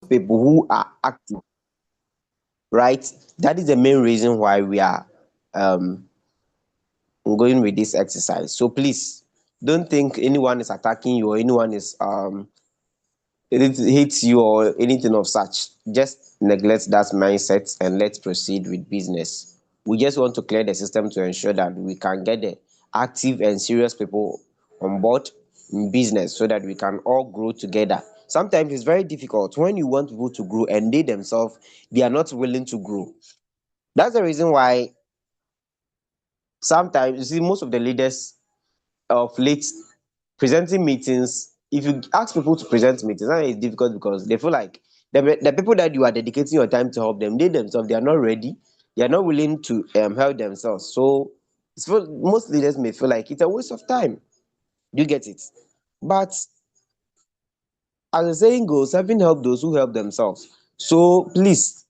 people who are active, right? That is the main reason why we are um going with this exercise. So please don't think anyone is attacking you or anyone is it hates you or anything of such. Just neglect that mindset and let's proceed with business. We just want to clear the system to ensure that we can get the active and serious people on board in business so that we can all grow together. Sometimes it's very difficult when you want people to grow and they themselves they are not willing to grow. That's the reason why sometimes you see most of the leaders of late presenting meetings, if you ask people to present meetings, it's difficult because they feel like the people that you are dedicating your time to help them, they themselves they are not ready, they are not willing to help themselves. So most leaders may feel like it's a waste of time. Do you get it? But as the saying goes, heaven help those who help themselves. So please,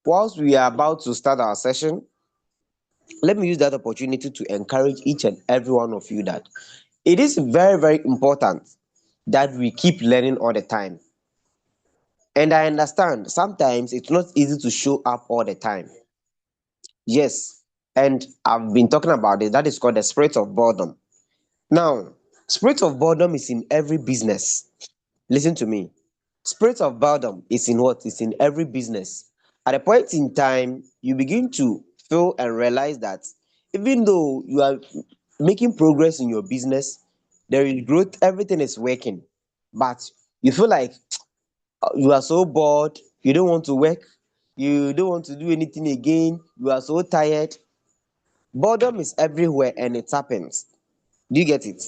whilst we are about to start our session, let me use that opportunity to encourage each and every one of you that it is very, very important that we keep learning all the time. And I understand sometimes it's not easy to show up all the time. Yes. And I've been talking about it. That is called the spirit of boredom. Now, spirit of boredom is in every business. Listen to me. Spirit of boredom is in what? It's in every business. At a point in time, you begin to feel and realize that even though you are making progress in your business, there is growth, everything is working, but you feel like you are so bored, you don't want to work, you don't want to do anything again, you are so tired. Boredom is everywhere and it happens. Do you get it?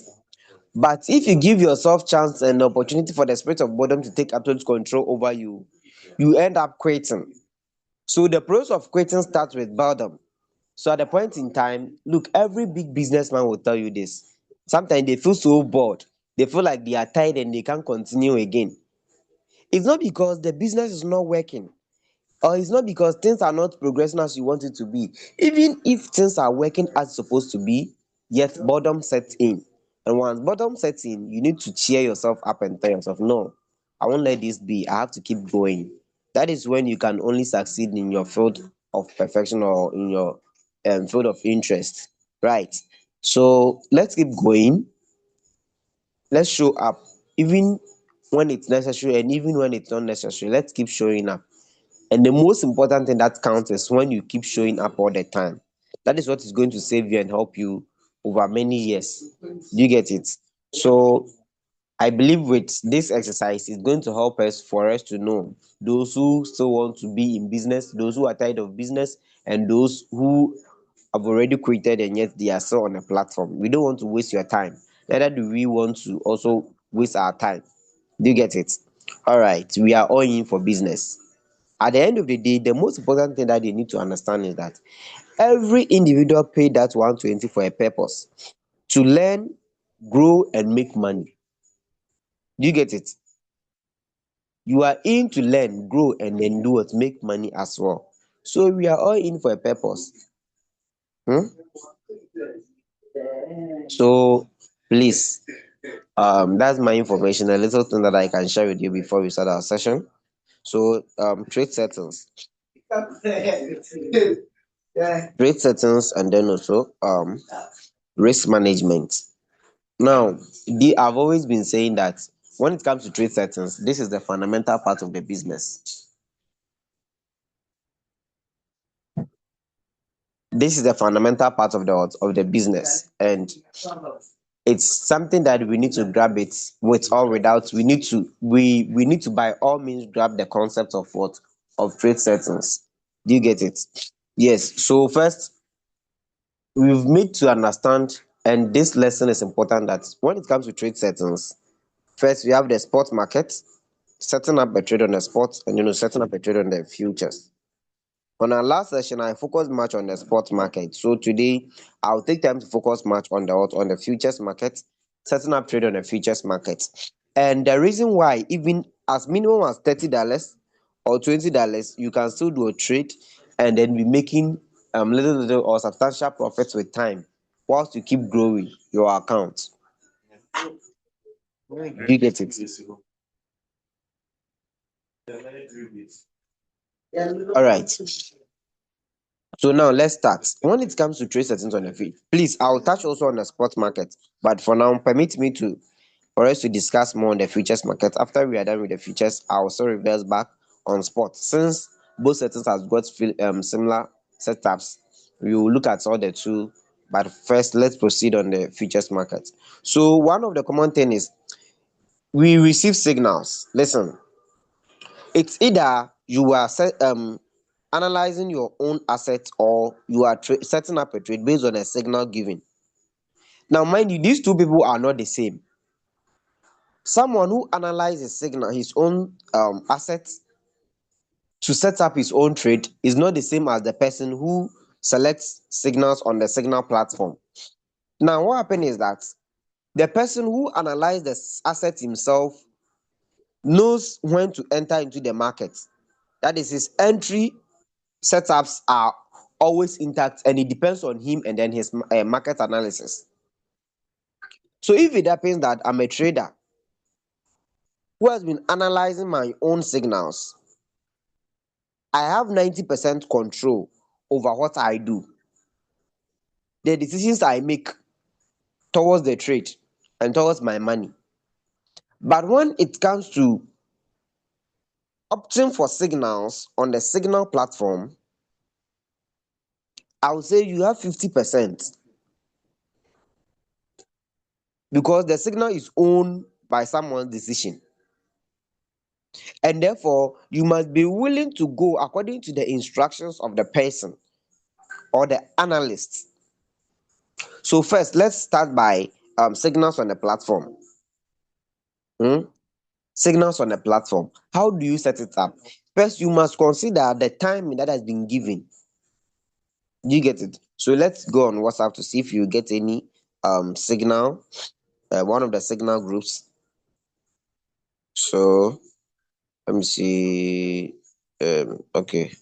But if you give yourself chance and opportunity for the spirit of boredom to take absolute control over you, you end up quitting. So the process of quitting starts with boredom. So at a point in time, look, every big businessman will tell you this. Sometimes they feel so bored, they feel like they are tired and they can't continue again. It's not because the business is not working, or it's not because things are not progressing as you want it to be. Even if things are working as supposed to be, yet boredom sets in. And once boredom sets in, you need to cheer yourself up and tell yourself, no, I won't let this be. I have to keep going. That is when you can only succeed in your field of perfection or in your field of interest. Right. So let's keep going. Let's show up even when it's necessary and even when it's not necessary. Let's keep showing up. And the most important thing that counts is when you keep showing up all the time. That is what is going to save you and help you over many years. Do you get it? So I believe with this exercise, it's going to help us for us to know those who still want to be in business, those who are tired of business, and those who have already quitted and yet they are still on a platform. We don't want to waste your time. Neither do we want to also waste our time. Do you get it? All right. We are all in for business. At the end of the day, the most important thing that they need to understand is that every individual paid that 120 for a purpose to learn, grow, and make money. Do you get it? You are in to learn, grow, and then do what? Make money as well. So we are all in for a purpose. Hmm? So please, that's my information, a little thing that I can share with you before we start our session. So trade settings. Trade settings and then also risk management. Now, I've always been saying that when it comes to trade settings, this is the fundamental part of the business. This is the fundamental part of the business, and it's something that we need to grab it with or without. We need to by all means grab the concept of what of trade settings. Do you get it? Yes. So first, we've made to understand, and this lesson is important that when it comes to trade settings, first we have the spot market, setting up a trade on the spot, and setting up a trade on the futures. On our last session, I focused much on the spot market. So today, I'll take time to focus much on the futures market, setting up trade on the futures market. And the reason why, even as minimum as $30 or $20, you can still do a trade and then be making little or substantial profits with time, whilst you keep growing your account. Do you get it? All right. So now let's start. When it comes to trade settings on the feed, please, I'll touch also on the spot market. But for now, permit me to for us to discuss more on the futures market. After we are done with the futures, I'll also reverse back on spot. Since both settings has got similar setups, we will look at all the two. But first, let's proceed on the futures market. So one of the common thing is we receive signals. Listen, it's either you are analyzing your own asset or you are setting up a trade based on a signal given. Now, mind you, these two people are not the same. Someone who analyzes signal, his own assets to set up his own trade is not the same as the person who selects signals on the signal platform. Now, what happened is that the person who analyzes the asset himself knows when to enter into the market. That is, his entry setups are always intact and it depends on him and then his market analysis. So if it happens that I'm a trader who has been analyzing my own signals, I have 90% control over what I do, the decisions I make towards the trade and towards my money. But when it comes to opting for signals on the signal platform, I would say you have 50% because the signal is owned by someone's decision. And therefore, you must be willing to go according to the instructions of the person or the analyst. So first, let's start by signals on the platform. Hmm? Signals on the platform. How do you set it up? First, you must consider the time that has been given. Do you get it? So let's go on WhatsApp to see if you get any signal, one of the signal groups. So let me see. Okay.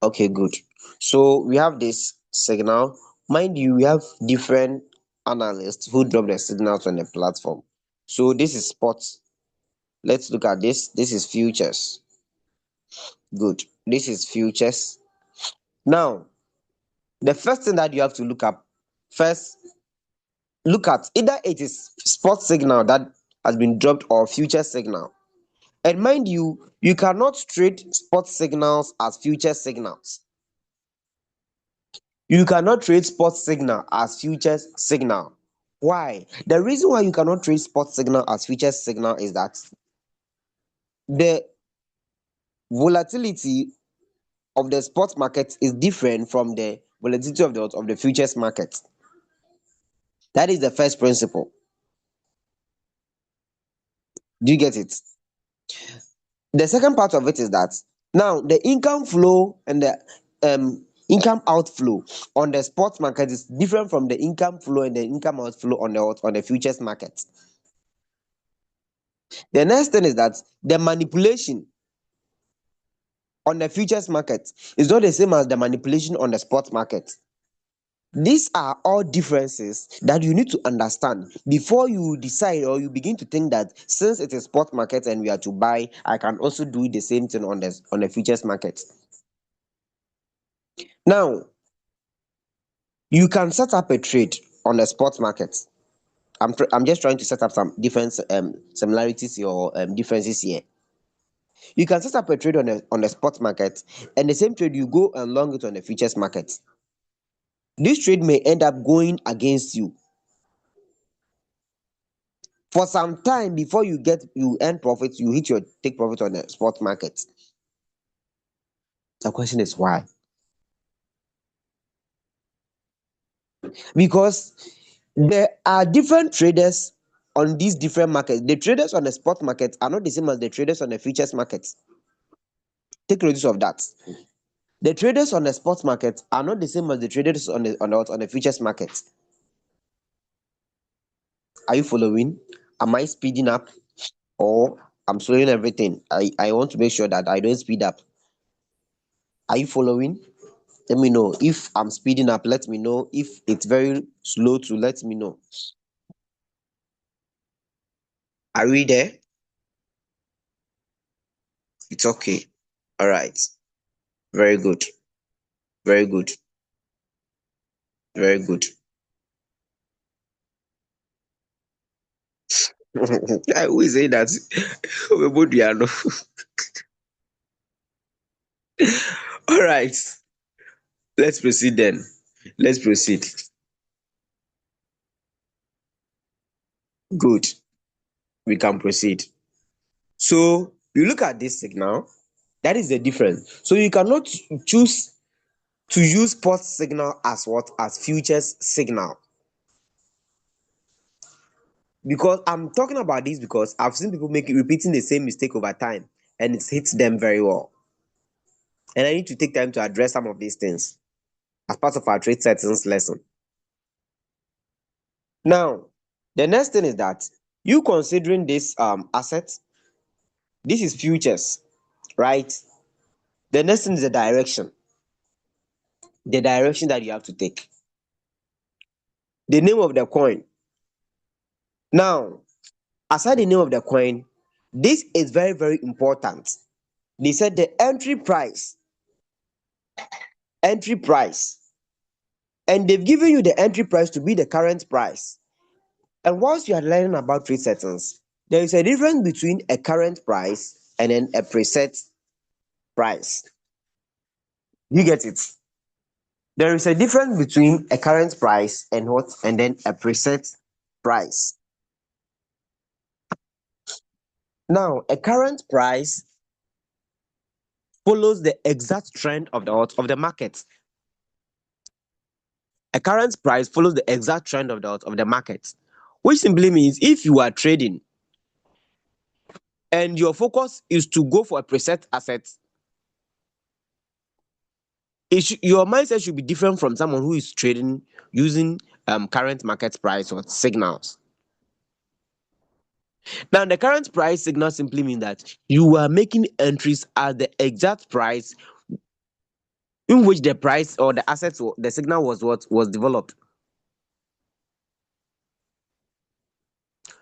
Okay, good. So we have this signal. Mind you, we have different analysts who drop their signals on the platform. So this is spot. Let's look at this. This is futures. Good. This is futures. Now, the first thing that you have to look up first, look at either it is spot signal that has been dropped or future signal. And mind you, you cannot trade spot signals as future signals. You cannot trade spot signal as futures signal. Why? The reason why you cannot trade spot signal as futures signal is that the volatility of the spot market is different from the volatility of the futures market. That is the first principle. Do you get it? The second part of it is that now the income flow and the income outflow on the spot market is different from the income flow and the income outflow on the futures market. The next thing is that the manipulation on the futures market is not the same as the manipulation on the spot market. These are all differences that you need to understand before you decide or you begin to think that since it is spot market and we are to buy, I can also do the same thing on the futures market. Now, you can set up a trade on the spot market. I'm just trying to set up some different similarities or differences here. You can set up a trade on the spot market, and the same trade you go and long it on the futures market. This trade may end up going against you for some time before you earn profits. You hit your take profit on the spot market. The question is why? Because there are different traders on these different markets. The traders on the spot market are not the same as the traders on the futures market. Take notice of that. The traders on the spot market are not the same as the traders on the futures market. Are you following? Am I speeding up or I'm slowing everything? I want to make sure that I don't speed up. Are you following? Let me know if I'm speeding up. Let me know if it's very slow to let me know. Are we there? It's okay. All right. Very good. Very good. Very good. I always say that. We both we are no. All right. Let's proceed then. Let's proceed. Good. We can proceed. So you look at this signal. That is the difference. So you cannot choose to use spot signal as what? As futures signal. Because I'm talking about this because I've seen people repeating the same mistake over time and it hits them very well. And I need to take time to address some of these things as part of our trade settings lesson. Now, the next thing is that you considering this asset, this is futures, right? The next thing is the direction that you have to take, the name of the coin. Now, aside the name of the coin, this is very, very important. They said the entry price, and they've given you the entry price to be the current price. And once you are learning about trade settings, there is a difference between a current price and then a preset price. You get it? There is a difference between a current price and what? And then a preset price. Now, a current price follows the exact trend of the market. A current price follows the exact trend of the market, which simply means if you are trading and your focus is to go for a preset asset, your mindset should be different from someone who is trading using current market price or signals. Now, the current price signal simply means that you are making entries at the exact price in which the price or the assets or the signal was developed.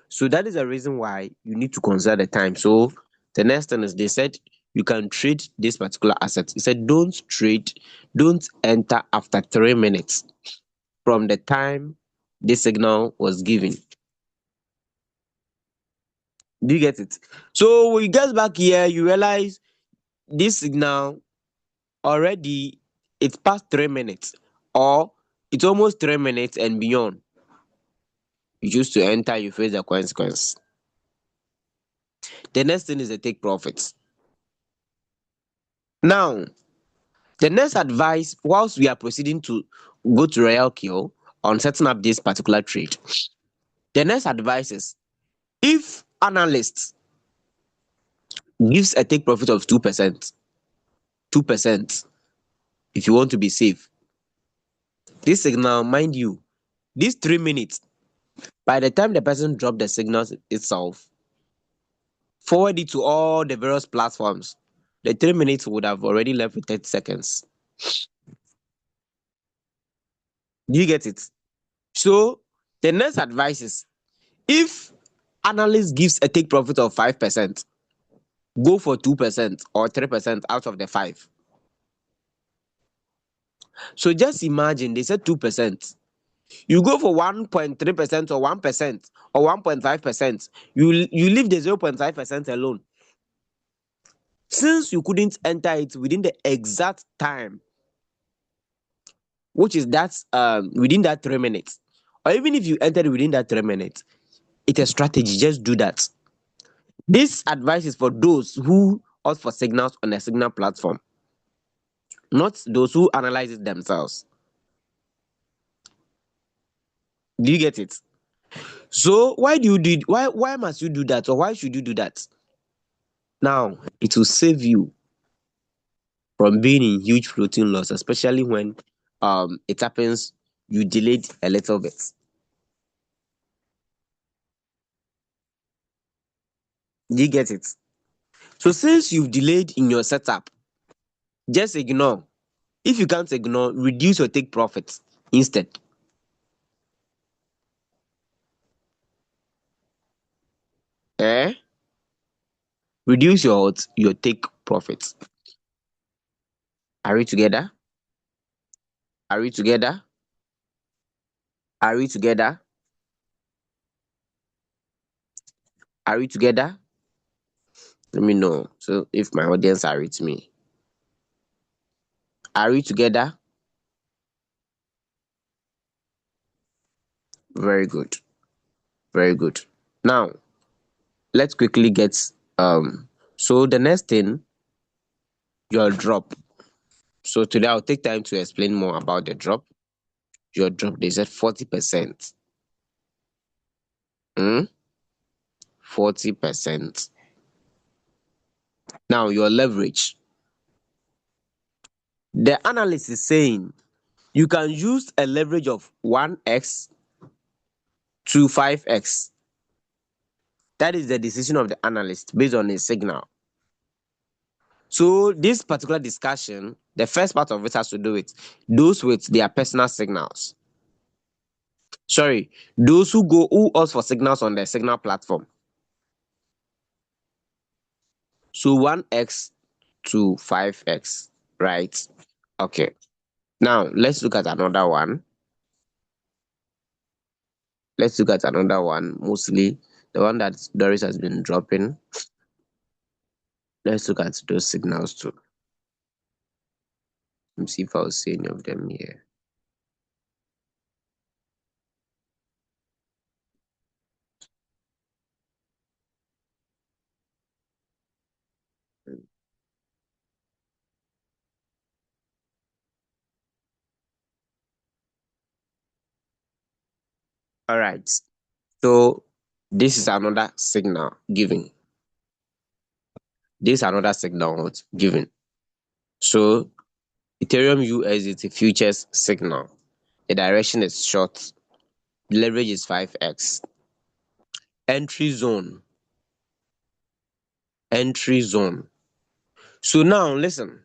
So that is the reason why you need to consider the time. So the next thing is they said you can trade this particular asset. He said don't enter after 3 minutes from the time this signal was given. Do you get it? So when you get back here, you realize this signal already it's past 3 minutes or it's almost 3 minutes and beyond. You choose to enter, you face the consequence. The next thing is the take profits. Now, the next advice, whilst we are proceeding to go to RoyalQ on setting up this particular trade, the next advice is if analysts gives a take profit of 2%, 2%, if you want to be safe, this signal, mind you, these 3 minutes, by the time the person drop the signal itself, forward it to all the various platforms, the 3 minutes would have already left with 30 seconds. Do you get it? So the next advice is if analyst gives a take profit of 5%, go for 2% or 3% out of the 5. So just imagine they said 2%. You go for 1.3% or 1% or 1.5%. You leave the 0.5% alone. Since you couldn't enter it within the exact time, which is within that 3 minutes, or even if you entered within that 3 minutes, it's a strategy. Just do that. This advice is for those who opt for signals on a signal platform, not those who analyze it themselves. Do you get it? So why must you do that, or why should you do that? Now, it will save you from being in huge floating loss, especially when it happens you delayed a little bit. Do you get it? So since you've delayed in your setup, just ignore. If you can't ignore, reduce or take profits instead. Eh? Reduce your take profits. Are we together? Are we together? Are we together? Are we together? Let me know. So if my audience are with me. Are we together? Very good. Very good. Now, let's quickly get so the next thing, your drop. So today I'll take time to explain more about the drop. Your drop, they said 40%. 40%. Now your leverage. The analyst is saying you can use a leverage of 1x to 5x. That is the decision of the analyst based on a signal. So this particular discussion, the first part of it has to do with those with their personal signals. Sorry, those who ask for signals on the signal platform. So 1x to 5x, right? Okay. Now let's look at another one. Let's look at another one, mostly the one that Doris has been dropping. Let's look at those signals too. Let me see if I'll see any of them here. All right. So this is another signal given. This is another signal given. So Ethereum USDT futures signal. The direction is short. The leverage is 5x. Entry zone. Entry zone. So now listen.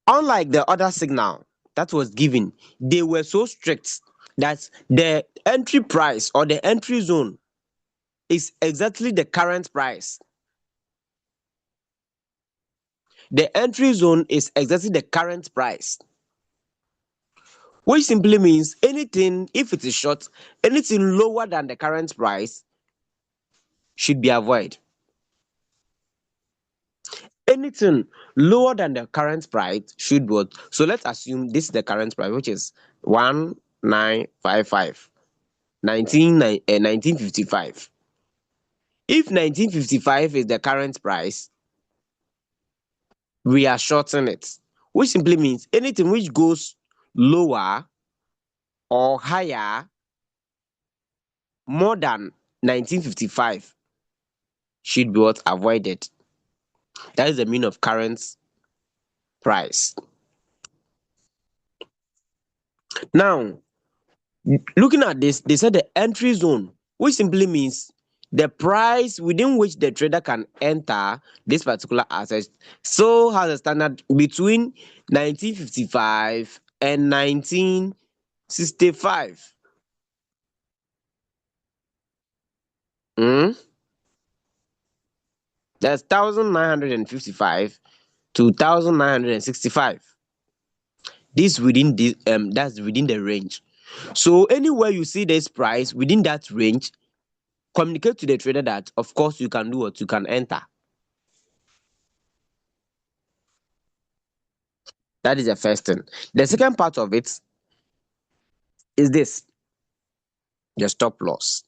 Unlike the other signal that was given, they were so strict that the entry price or the entry zone is exactly the current price. The entry zone is exactly the current price, which simply means anything, if it is short, anything lower than the current price should be avoided. Anything lower than the current price should be what? So let's assume this is the current price, which is 1955, 1955. If 1955 is the current price, we are shorting it, which simply means anything which goes lower or higher more than 1955 should be what? Avoided. That is the meaning of current price. Now, looking at this, they said the entry zone, which simply means the price within which the trader can enter this particular asset, so has a standard between 1955 and 1965. That's 1955 to 1965. This within the that's within the range. So anywhere you see this price within that range, communicate to the trader that of course you can do what you can enter. That is the first thing. The second part of it is this, the stop loss.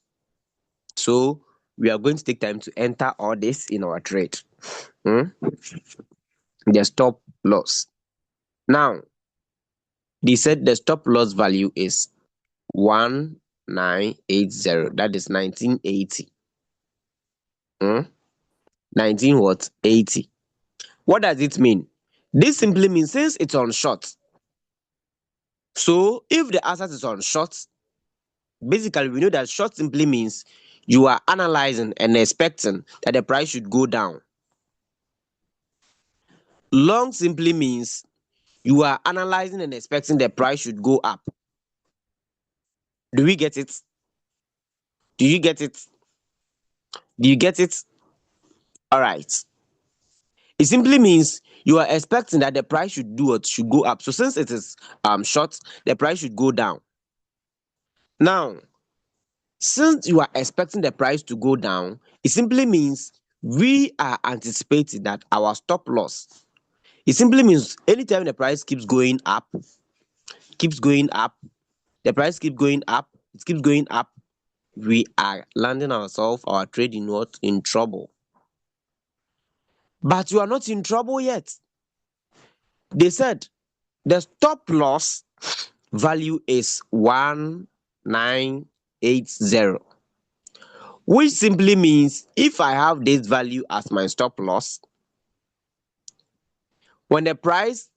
So we are going to take time to enter all this in our trade. The stop loss. Now, they said the stop loss value is 1980. That is 1980. 19 what? 80. What does it mean? This simply means since it's on short. So if the asset is on short, basically we know that short simply means you are analyzing and expecting that the price should go down. Long simply means you are analyzing and expecting the price should go up. Do we get it? Do you get it? Do you get it? All right. It simply means you are expecting that the price should do what? Should go up. So since it is short, the price should go down. Now, since you are expecting the price to go down, it simply means we are anticipating that our stop loss. It simply means anytime the price keeps going up, the price keeps going up, it keeps going up, we are landing ourselves, our trade in what? In trouble. But you are not in trouble yet. They said the stop loss value is 1980, which simply means if I have this value as my stop loss, when the price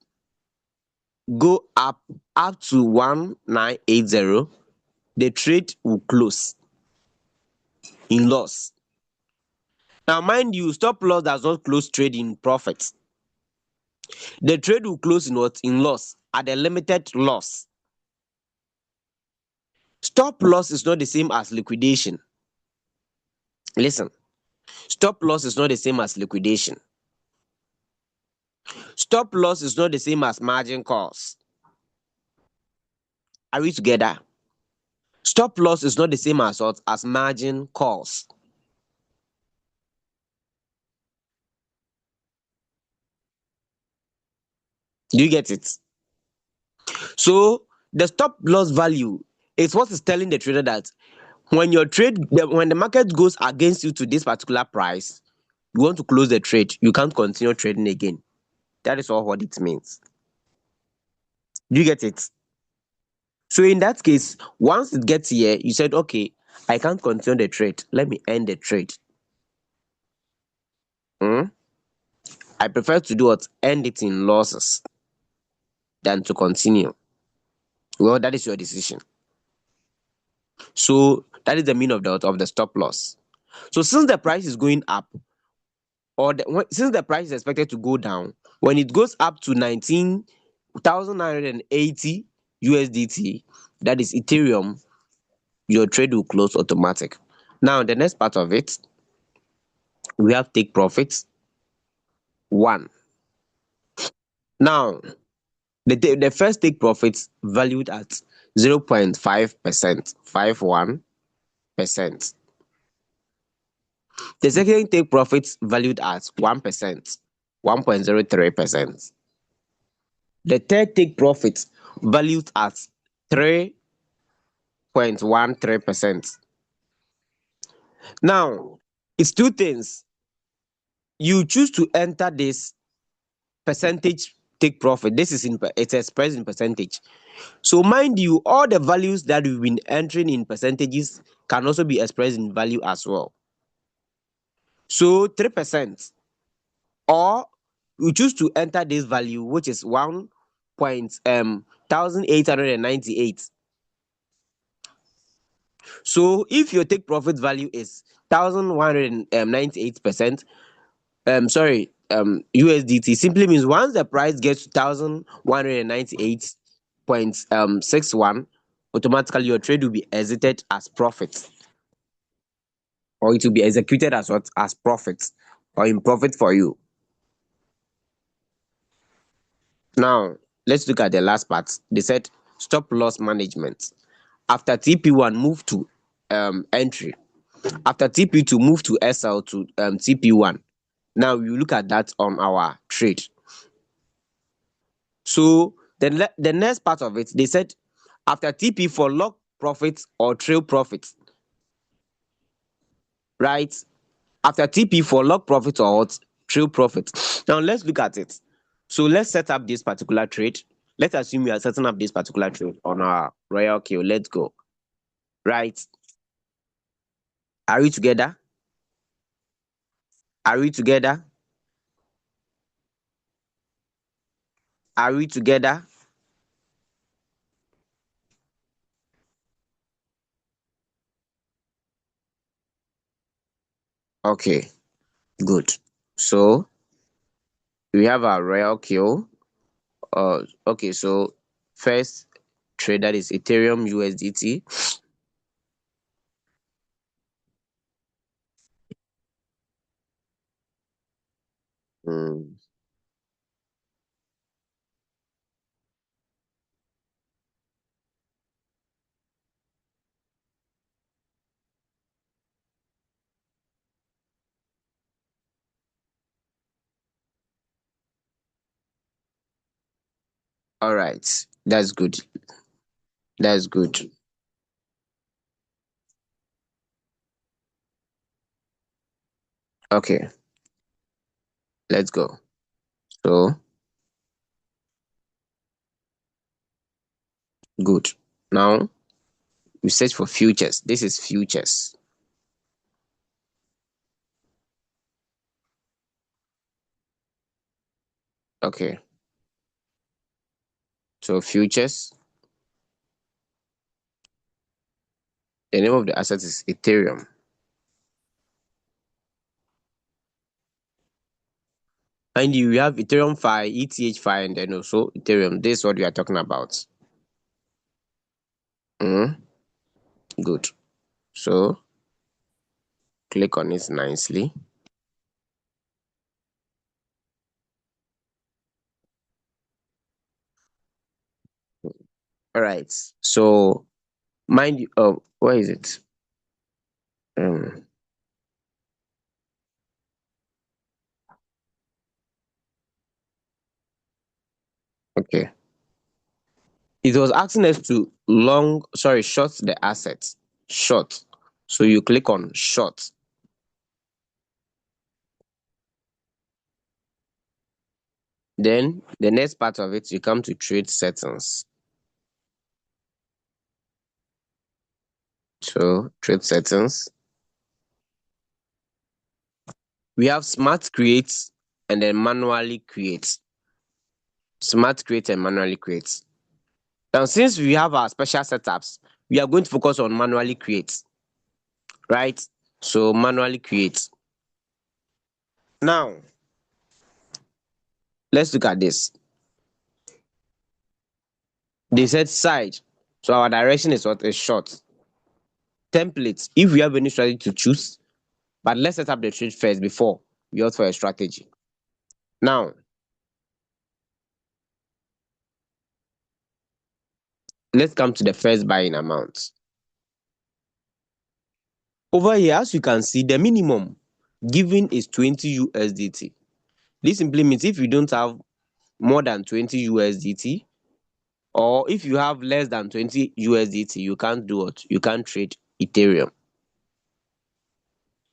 go up to 1980, the trade will close in loss. Now mind you, stop loss does not close trade in profit. The trade will close in what? In loss, at a limited loss. Stop loss is not the same as liquidation. Listen, stop loss is not the same as liquidation. Stop loss is not the same as margin calls. Are we together? Stop loss is not the same as what? As margin calls. Do you get it? So the stop loss value is what is telling the trader that when when the market goes against you to this particular price, you want to close the trade. You can't continue trading again. That is all what it means. Do you get it? So in that case, once it gets here, you said, okay, I can't continue the trade. Let me end the trade. Hmm? I prefer to do what? End it in losses than to continue. Well, that is your decision. So that is the meaning of the stop loss. So since the price is going up, since the price is expected to go down, when it goes up to 19,980 USDT, that is Ethereum, your trade will close automatic. Now the next part of it, we have take profits. One. Now the first take profits valued at 0.5%, 51%. The second take profits valued at 1%, 1.03%. The third take profit valued at 3.13%. Now, it's two things. You choose to enter this percentage take profit. It's expressed in percentage. So mind you, all the values that we've been entering in percentages can also be expressed in value as well. So 3%, or you choose to enter this value, which is 1,898. So if your take profit value is 1,198%, USDT, simply means once the price gets to 1,198.61, automatically your trade will be exited as profit, or it will be executed as what? As profit, or in profit for you. Now let's look at the last part. They said stop loss management. After TP1 move to entry, after TP2 move to SL to TP1. Now we look at that on our trade. So the next part of it, they said after TP4 lock profits or trail profits, right? After TP4 lock profits or what? Trail profits. Now let's look at it. So let's set up this particular trade. Let's assume we are setting up this particular trade on our RoyalQ. Let's go. Right? Are we together? Are we together? Are we together? Okay, good. So we have our RoyalQ. Okay, so first trade, that is Ethereum USDT. Mm, all right, that's good. That's good. Okay, let's go. So good. Now we search for futures. This is futures. Okay, so futures. The name of the asset is Ethereum. And you have Ethereum Fi, ETH Fi, and then also Ethereum. This is what we are talking about. Mm, good. So click on it nicely. All right. So mind you, where is it? Um, okay. It was asking us to short the asset. Short. So you click on short. Then the next part of it, you come to trade settings. So trade settings. We have smart create and then manually create. Smart create and manually create. Now, since we have our special setups, we are going to focus on manually create, right? So manually create. Now, let's look at this. They said side. So our direction is what is short. Templates. If we have any strategy to choose, but let's set up the trade first before we opt for a strategy. Now, let's come to the first buying amount. Over here, as you can see, the minimum given is 20 USDT. This simply means if you don't have more than 20 USDT, or if you have less than 20 USDT, you can't do what? You can't trade Ethereum.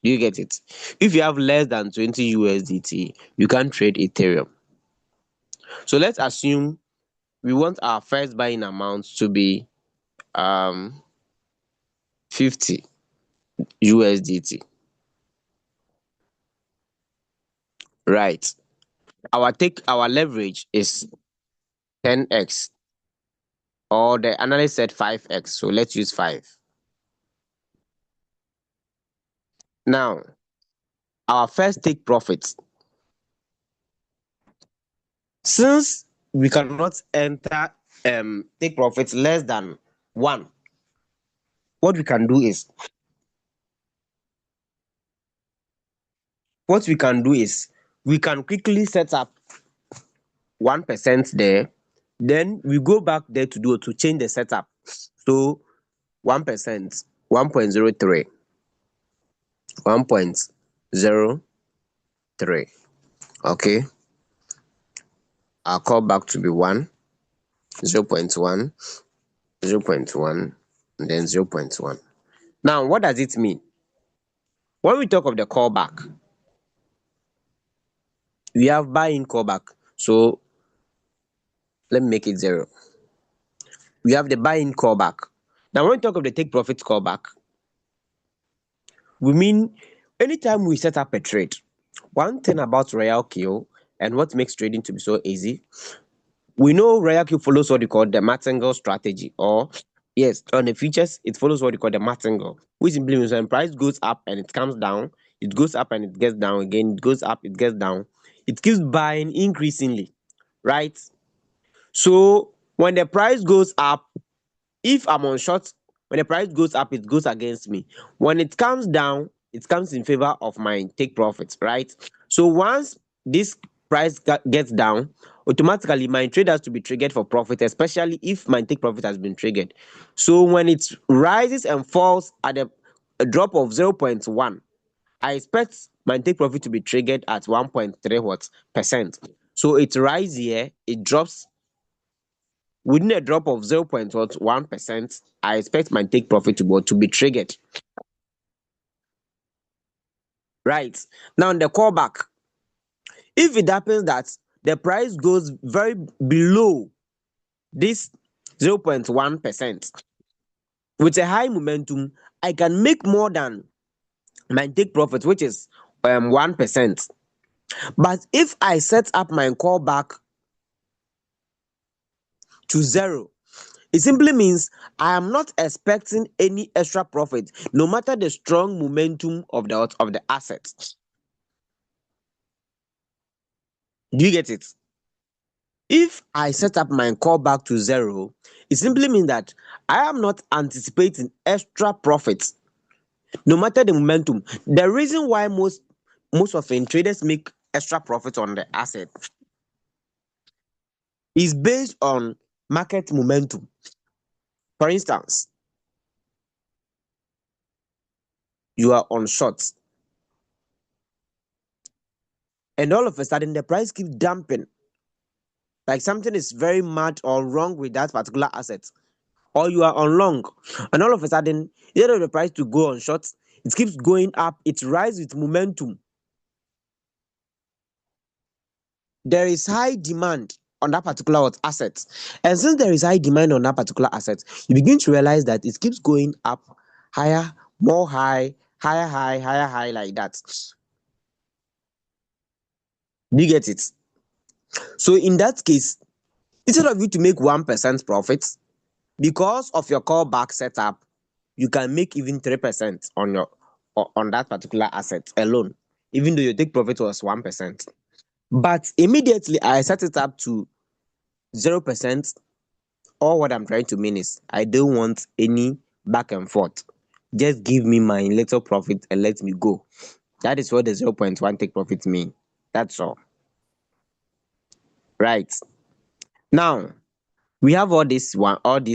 Do you get it? If you have less than 20 USDT, you can't trade Ethereum. So let's assume we want our first buying amount to be 50 USDT. Right. Our leverage is 10x, or the analyst said 5x. So let's use 5. Now, our first take profit. Since we cannot enter take profits less than 1, what we can do is we can quickly set up 1% there, then we go back there to change the setup. So 1%, 1.03, 1.03. Okay, I'll call back to be 1, 0.1, 0.1, and then 0.1. Now, what does it mean? When we talk of the callback, we have buy-in callback. So let me make it 0. We have the buy-in callback. Now, when we talk of the take profit callback, we mean anytime we set up a trade. One thing about RoyalQ and what makes trading to be so easy, we know RoyalQ follows what we call the martingale strategy, or yes, on the futures, it follows what we call the martingale, which simply means when price goes up and it comes down, it goes up and it gets down again, it goes up, it gets down. It keeps buying increasingly, right? So when the price goes up, if I'm on short, when the price goes up, it goes against me. When it comes down, it comes in favor of my take profits, right? So once this price gets down, automatically my trade has to be triggered for profit, especially if my take profit has been triggered. So when it rises and falls at a drop of 0.1, I expect my take profit to be triggered at 1.3 what percent. So it rises here, it drops within a drop of 0.1%. I expect my take profit to be triggered. Right. Now the callback. If it happens that the price goes very below this 0.1% with a high momentum, I can make more than my take profit, which is 1%. But if I set up my callback to zero, it simply means I am not expecting any extra profit, no matter the strong momentum of the asset. Do you get it? If I set up my callback to zero, it simply means that I am not anticipating extra profits, no matter the momentum. The reason why most often traders make extra profit on the asset is based on market momentum. For instance, you are on short, and all of a sudden the price keeps dumping, like something is very mad or wrong with that particular asset. Or you are on long, and all of a sudden, instead of the price to go on short, it keeps going up, it rises with momentum. There is high demand on that particular asset. And since there is high demand on that particular asset, you begin to realize that it keeps going up higher, more high, higher high, higher high, like that. Do you get it? So in that case, instead of you to make 1% profit, because of your callback setup, you can make even 3% on that particular asset alone, even though your take profit was 1%. But immediately I set it up to 0%. All what I'm trying to mean is I don't want any back and forth. Just give me my little profit and let me go. That is what the 0.1 take profit mean. That's all. Right. Now, we have all this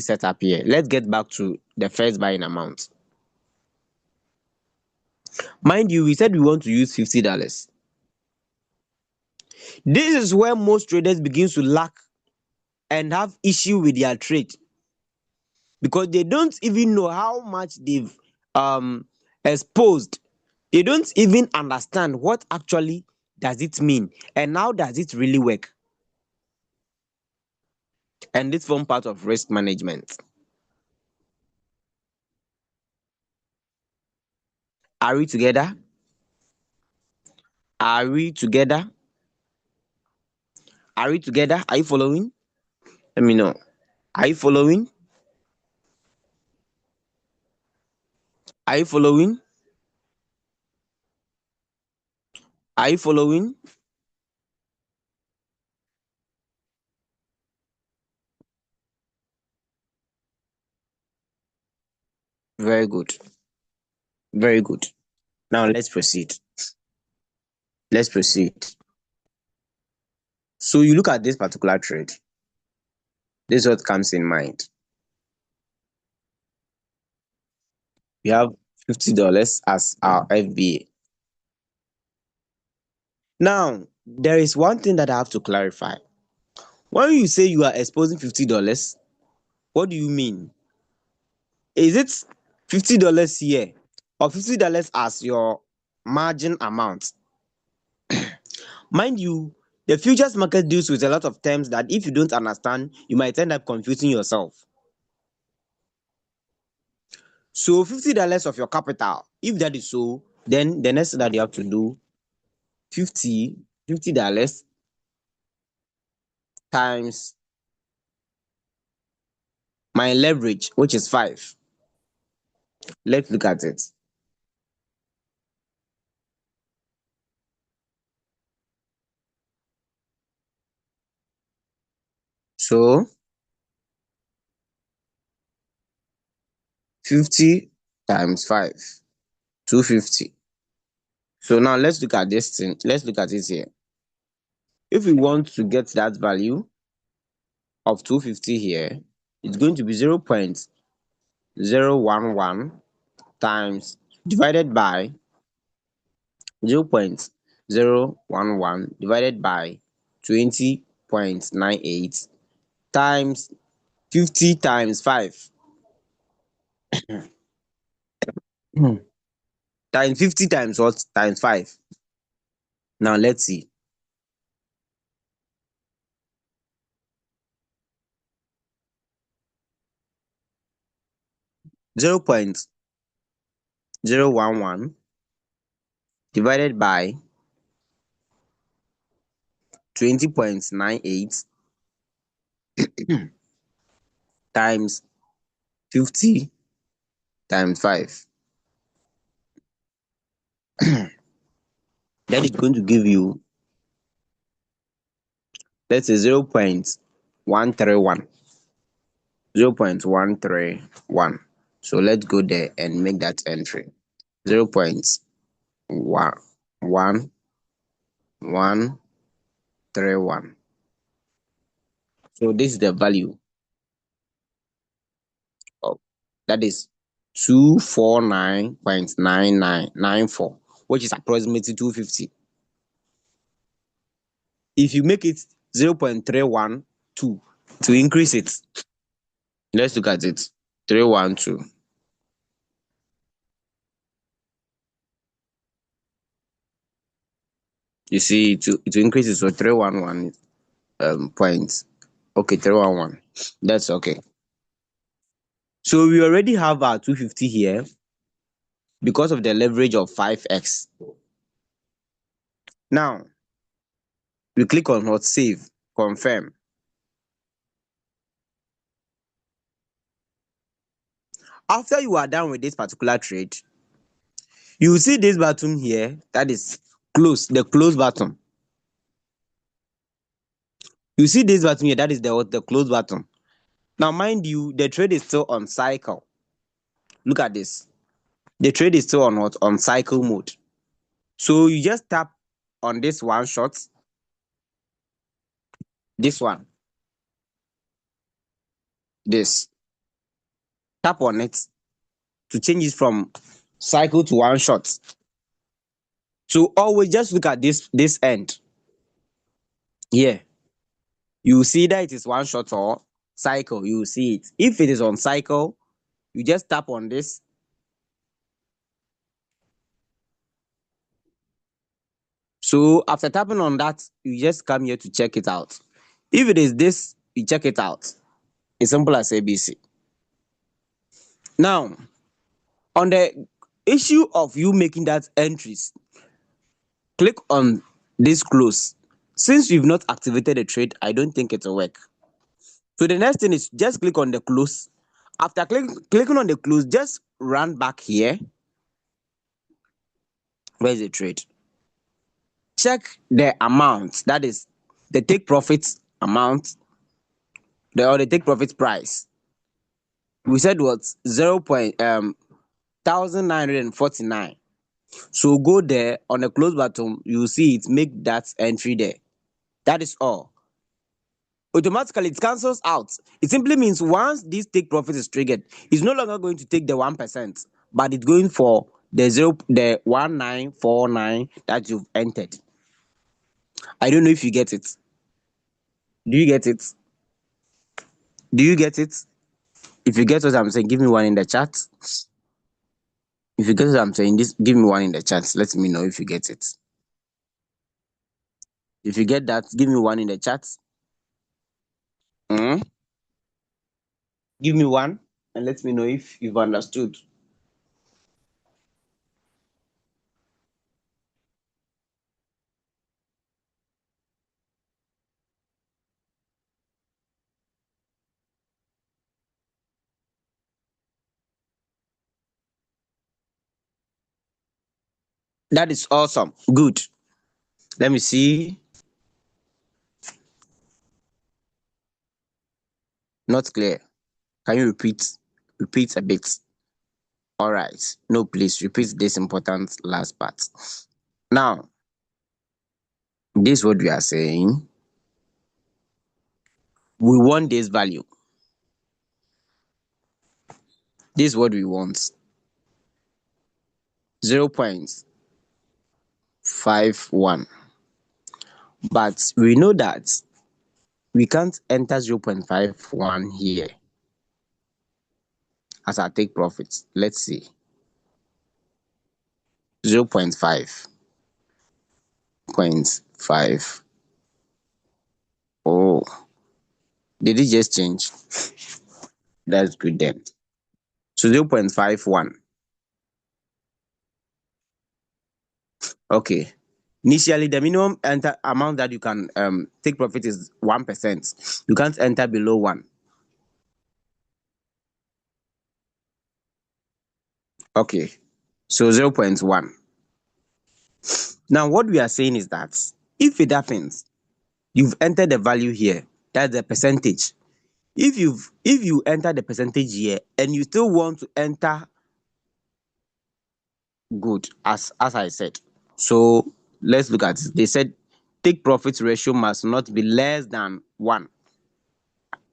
setup here. Let's get back to the first buying amount. Mind you, we said we want to use $50. This is where most traders begin to lack and have issue with their trade, because they don't even know how much they've exposed. They don't even understand what actually does it mean and how does it really work. And this form part of risk management. Are we together? Are we together? Are we together? Are you following? Let me know. Are you following? Are you following? Are you following? Very good. Very good. Now let's proceed. Let's proceed. So you look at this particular trade. This is what comes in mind. We have $50 as our FBA. Now, there is one thing that I have to clarify. When you say you are exposing $50, what do you mean? Is it $50 here or $50 as your margin amount? Mind you, the futures market deals with a lot of terms that if you don't understand, you might end up confusing yourself. So $50 of your capital, if that is so, then the next thing that you have to do, 50 dollars times my leverage, which is 5. Let's look at it. So 50 times 5, 250. So now let's look at this thing. Let's look at it here. If we want to get that value of 250 here, it's going to be 0.011 times divided by 0.011 divided by 20.98 times 50 times 5 times 50 times what? Times 5. Now let's see. 0.011 divided by 20.98 times 50 times 5. That is going to give you, let's say, 0.131. 0.131. So let's go there and make that entry. 0.1131. So this is the value of, that is 249.9994, which is approximately 250. If you make it 0.312 to increase it, let's look at it. 312. You see, to increase it, so 311 points. Okay, 311. That's okay. So we already have our 250 here because of the leverage of 5x. Now we click on what? Save, confirm. After you are done with this particular trade, you will see this button here, that is close, the close button. You see this button here, that is the close button. Now mind you, the trade is still on cycle. Look at this. The trade is still on what? On cycle mode. So you just tap on this one shot, this one, this. Tap on it to change it from cycle to one shot. So always just look at this end here. You will see that it is one shot or cycle. You will see it. If it is on cycle, you just tap on this. So after tapping on that, you just come here to check it out. If it is this, you check it out. It's simple as ABC. Now, on the issue of you making that entries, click on this close. Since you've not activated the trade, I don't think it will work. So the next thing is just click on the close. After clicking on the close, just run back here. Where is the trade? Check the amount, that is the take profit amount, or the take profit price. We said what? 0.1949. So go there on the close button, you will see it, make that entry there. That is all. Automatically it cancels out. It simply means once this take profit is triggered, it's no longer going to take the 1%, but it's going for the 1949 that you've entered. I don't know if you get it. Do you get it? Do you get it? If you get what I'm saying, give me one in the chat. If you get what I'm saying, this give me one in the chat. Let me know if you get it. If you get that, give me one in the chat. Mm? Give me one and let me know if you've understood. That is awesome. Good. Let me see. Not clear. Can you repeat a bit? All right. No, please repeat this important last part. Now, this is what we are saying. We want this value. This is what we want. 0.51. But we know that we can't enter 0.51 here as our take profit. Let's see. 0.5. Oh, did it just change? That's good then. So 0.51. Okay. Initially, the minimum enter amount that you can take profit is 1%. You can't enter below 1. Okay. So 0.1. Now, what we are saying is that if it happens, you've entered the value here, that's the percentage. If you enter the percentage here and you still want to enter, good, as I said. So let's look at it. They said take profit ratio must not be less than 1.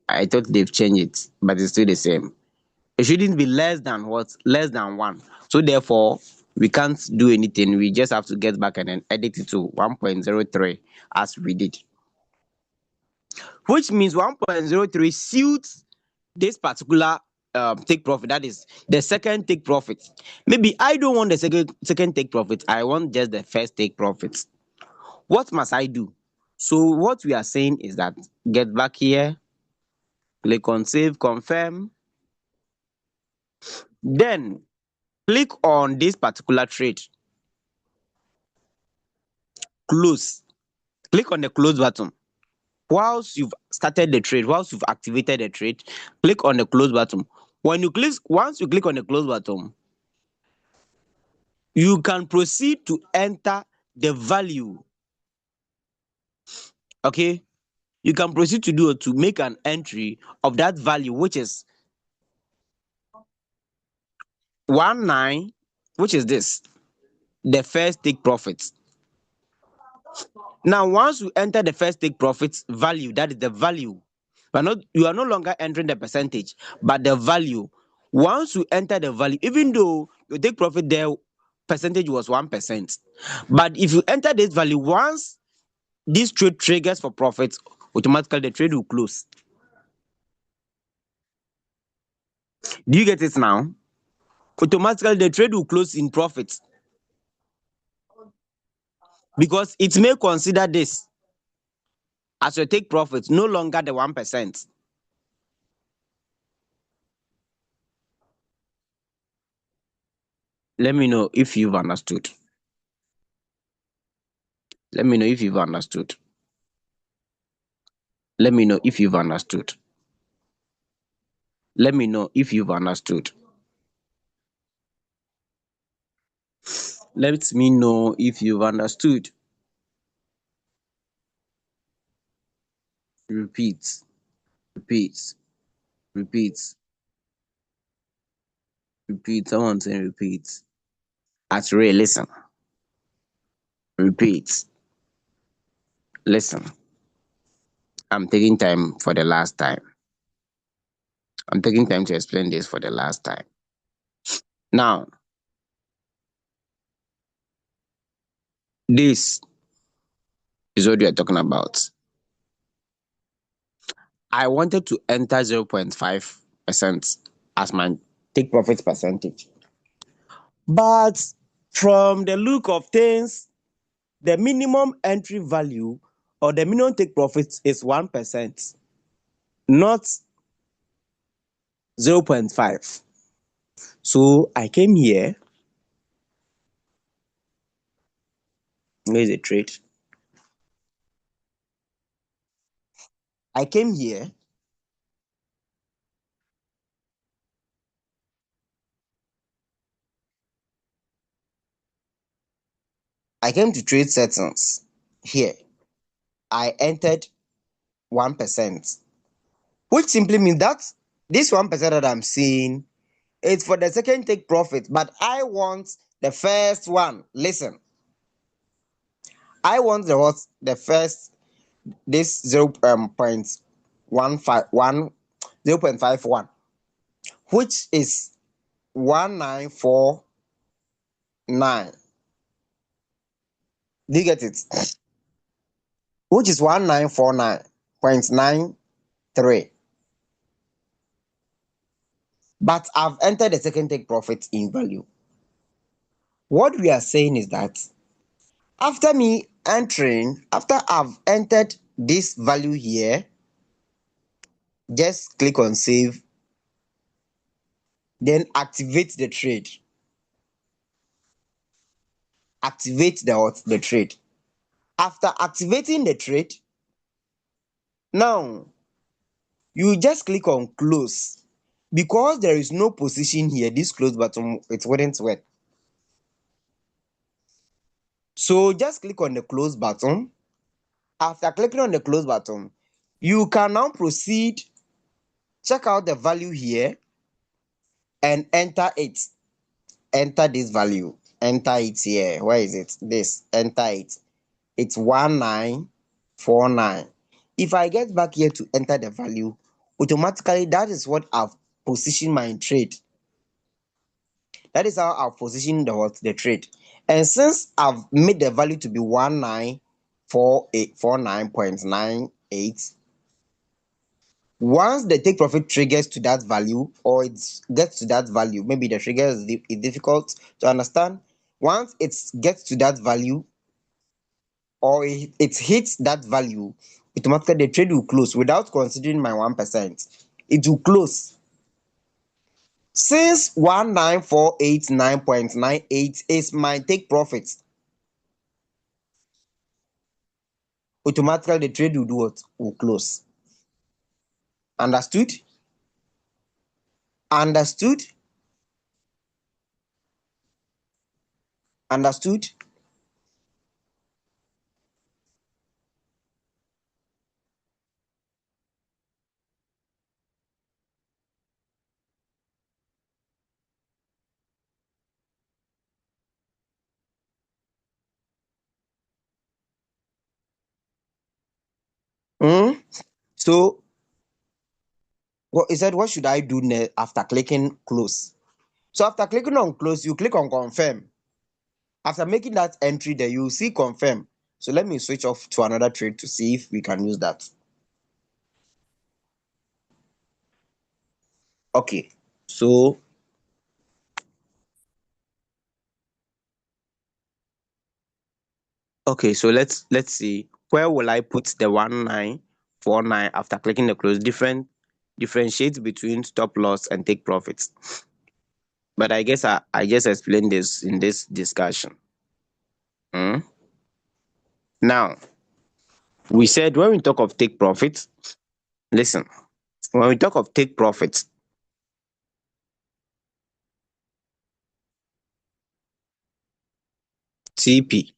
I thought they've changed it, but it's still the same. It shouldn't be less than what? Less than 1. So therefore, we can't do anything. We just have to get back and then edit it to 1.03 as we did. Which means 1.03 suits this particular take profit. That is the second take profit. Maybe I don't want the second take profit. I want just the first take profit. What must I do? So what we are saying is that get back here, click on save, confirm, then click on this particular trade, close. Click on the close button. Once you've started the trade, once you've activated the trade, click on the close button. Once you click on the close button, you can proceed to enter the value. Okay, you can proceed to make an entry of that value, which is 19, which is this, the first take profit. Now, once you enter the first take profit value, that is the value. You are no longer entering the percentage, but the value. Once you enter the value, even though your take profit there percentage was 1%, but if you enter this value, once this trade triggers for profit, automatically the trade will close. Do you get it now? Automatically the trade will close in profit because it may consider this as your take profit, no longer the 1%. Let me know if you've understood. Let me know if you've understood. Let me know if you've understood. Let me know if you've understood. Let me know if you've understood. Repeat, repeat, repeat, repeat. Someone saying repeat. At Ray, listen. Repeat. Listen. I'm taking time for the last time. I'm taking time to explain this for the last time. Now, this is what we are talking about. I wanted to enter 0.5% as my take profit percentage. But from the look of things, the minimum entry value or the minimum take profit is 1%, not 0.5. So I came here. Where is the trade? I came here. I came to trade settings. Here, I entered 1%. which simply means that this 1% that I'm seeing is for the second take profit, but I want the first one. Listen, I want the first this 0.51, which is 1949. Do you get it? Which is 1949.93. But I've entered the second take profit in value. What we are saying is that after I've entered this value here, just click on save, then activate the trade. Activate the trade. After activating the trade, now you just click on close. Because there is no position here, this close button, it wouldn't work. So just click on the close button. After clicking on the close button, you can now proceed, check out the value here, and enter it. Enter this value. Enter it here. Where is it? This. Enter it. It's 1949. If I get back here to enter the value, automatically that is what I've positioned my trade. That is how I've positioned the trade. And since I've made the value to be 194849.98, once the take profit triggers to that value, or it gets to that value, maybe the trigger is difficult to understand. Once it gets to that value, or it hits that value, automatically the trade will close without considering my 1%. It will close. Since 1949.98 is my take profit, automatically the trade will do what? Will close. Understood? Understood? Understood? Hmm? So what he said, what should I do after clicking close? So after clicking on close, you click on confirm. After making that entry there, you see confirm. So let me switch off to another trade to see if we can use that. Okay. So let's see, where will I put the 1949 after clicking the close? Differentiate between stop loss and take profits. But I guess I just explained this in this discussion. Now, we said when we talk of take profits, listen, when we talk of take profits, TP,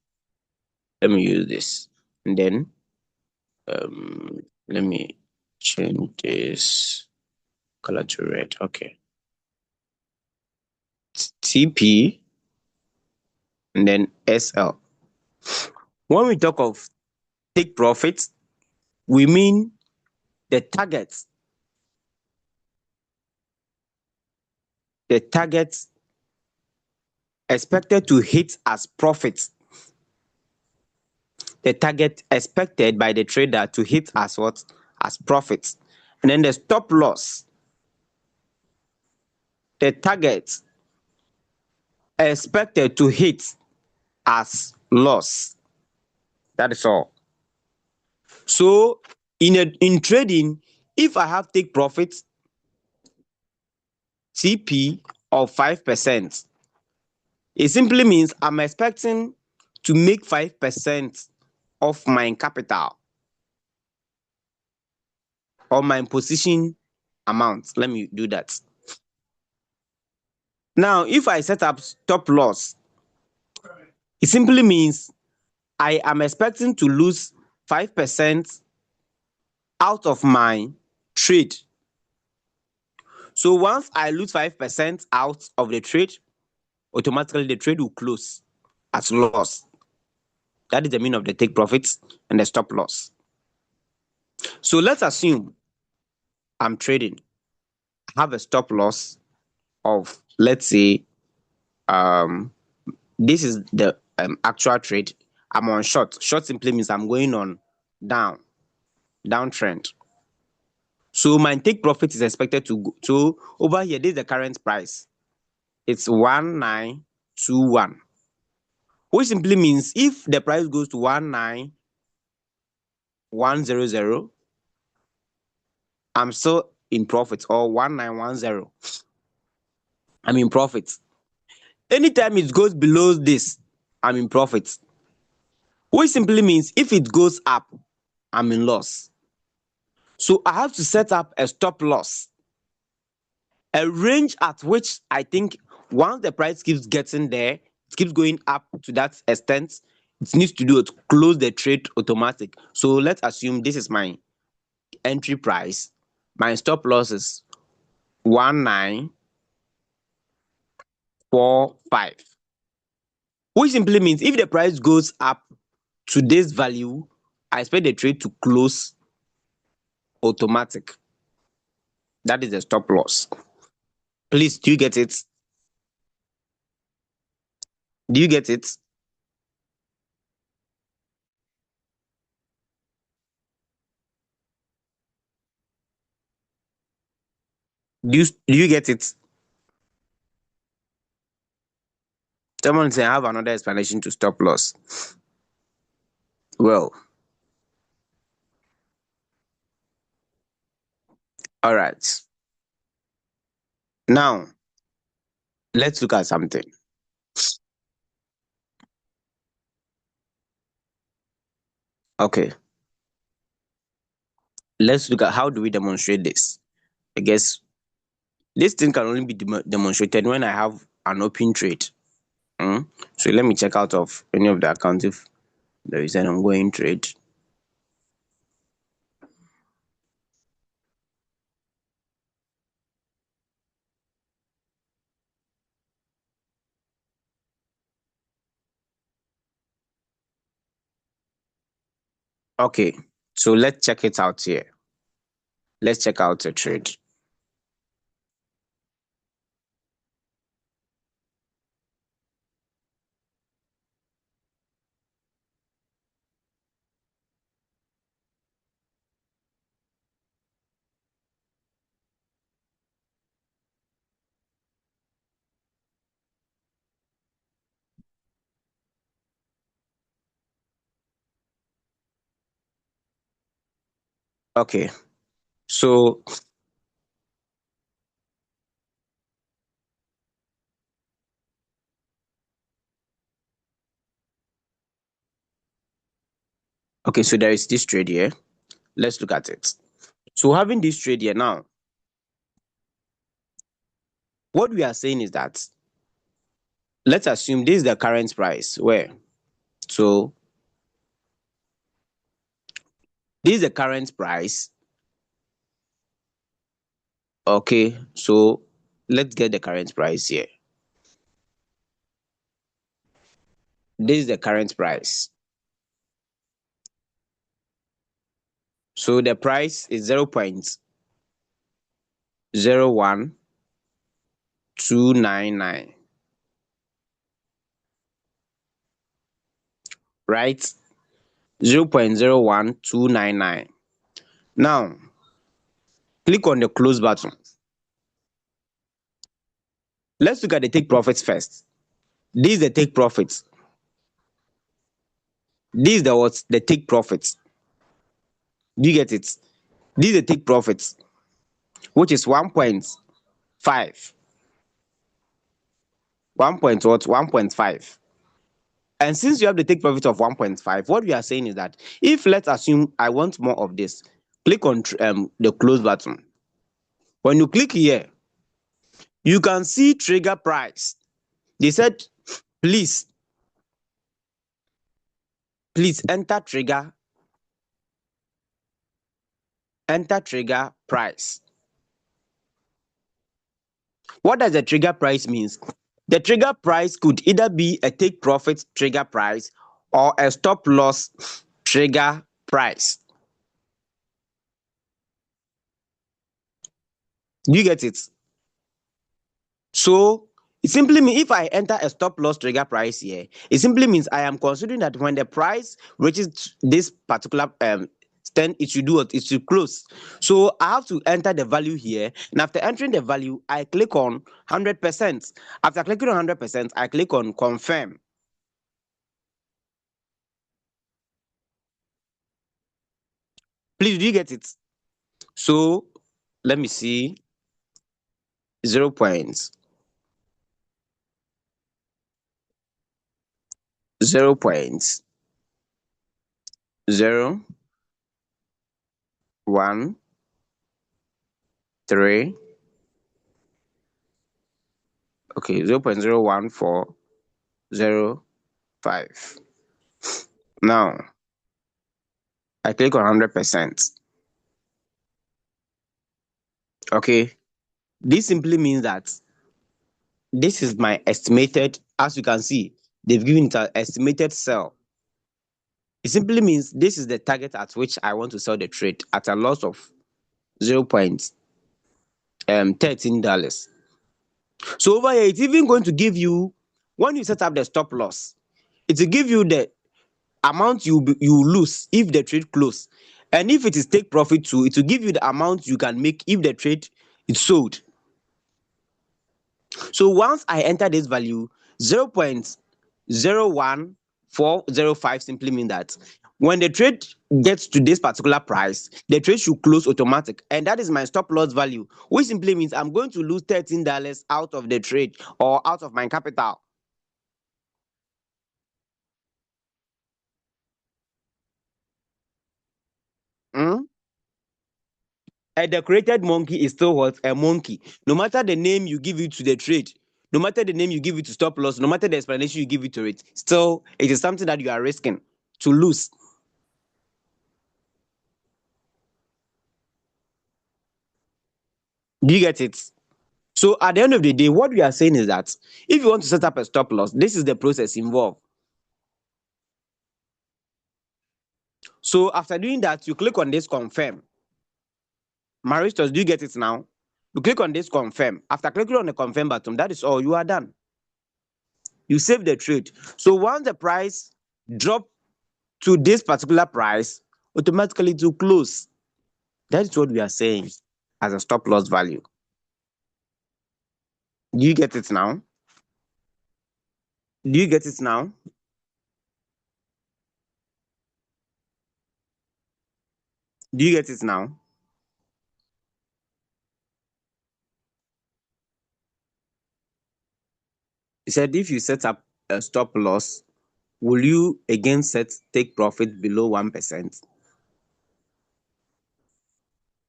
let me use this. And then let me change this color to red. Okay. TP and then SL. When we talk of take profits, we mean the targets expected to hit as profits, the target expected by the trader to hit as what? As profits. And then the stop loss, the target expected to hit as loss. That is all. So in trading, if I have take profits TP of 5%, it simply means I'm expecting to make 5% of my capital or my position amount. Let me do that. Now, if I set up stop loss, it simply means I am expecting to lose 5% out of my trade. So once I lose 5% out of the trade, automatically the trade will close as loss. That is the meaning of the take profits and the stop loss. So let's assume I'm trading. I have a stop loss of, let's say, this is the actual trade. I'm on short. Short simply means I'm going on downtrend. So my take profit is expected to go to over here. This is the current price. It's 1921, which simply means if the price goes to 19100, I'm still in profit, or 1910, I'm in profit. Anytime it goes below this, I'm in profit, which simply means if it goes up, I'm in loss. So I have to set up a stop loss, a range at which I think once the price keeps getting there, it keeps going up to that extent, it needs to do it, close the trade automatic. So let's assume this is my entry price. My stop loss is 1945, which simply means if the price goes up to this value, I expect the trade to close automatic. That is the stop loss. Please, do you get it? Do you get it? Do you get it? Someone say I have another explanation to stop loss. Well, all right. Now, let's look at something. Okay. Let's look at how do we demonstrate this. I guess this thing can only be demonstrated when I have an open trade. So let me check out of any of the accounts if there is an ongoing trade. Okay, so let's check it out here. Let's check out a trade. Okay, so so there is this trade here. Let's look at it. So having this trade here now, what we are saying is that let's assume this is the current price. Where? So this is the current price. Okay, so let's get the current price here. This is the current price. So the price is 0.01299, right? 0.01299. Now, click on the close button. Let's look at the take profits first. This is the take profits. This is the take profits. Do you get it? This is the take profits, which is 1.5. 1.5. And since you have the take profit of 1.5, what we are saying is that if, let's assume I want more of this, click on the close button. When you click here, you can see trigger price. They said, please enter trigger enter trigger price. What does the trigger price means? The trigger price could either be a take profit trigger price or a stop loss trigger price. Do you get it? So it simply means if I enter a stop loss trigger price here, it simply means I am considering that when the price reaches this particular stand, it should do what? It should close. So I have to enter the value here, and after entering the value, I click on 100%. After clicking on 100%, I click on confirm. Please, do you get it? So let me see 0 point 0 point 0.013, okay, 0.01405. Now I click on 100%. Okay, this simply means that this is my estimated, as you can see, they've given it an estimated sell. It simply means this is the target at which I want to sell the trade at a loss of $0.13. So over here, it's even going to give you, when you set up the stop loss, it will give you the amount you lose if the trade close, and if it is take profit too, it will give you the amount you can make if the trade is sold. So once I enter this value 0.01405, simply mean that when the trade gets to this particular price, the trade should close automatic, and that is my stop loss value, which simply means I'm going to lose $13 out of the trade or out of my capital. Mm? A decorated monkey is still what? A monkey. No matter the name you give it to the trade, no matter the name you give it to stop loss, no matter the explanation you give it to it, still it is something that you are risking to lose. Do you get it? So at the end of the day, what we are saying is that if you want to set up a stop loss, this is the process involved. So after doing that, you click on this confirm. Maristos, do you get it now? You click on this confirm. After clicking on the confirm button, that is all. You are done. You save the trade. So once the price drop to this particular price, automatically it will close. That is what we are saying as a stop loss value. Do you get it now? Do you get it now? Do you get it now? He said if you set up a stop loss, will you again take profit below 1%?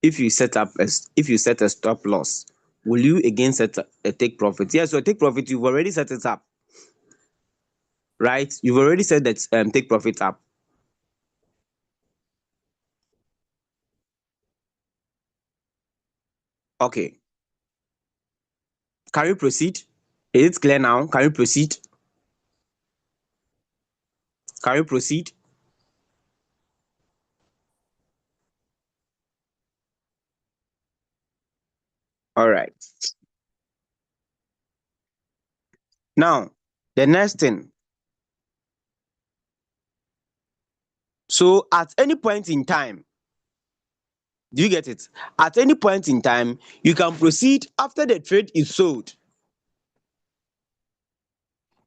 If you set a stop loss, will you again set a take profit? Yes, so take profit, you've already set it up, right? You've already set that take profit up. Okay. Can we proceed? Is it clear now? Can we proceed? Can we proceed? All right. Now, the next thing. So at any point in time, do you get it? At any point in time, you can proceed after the trade is sold.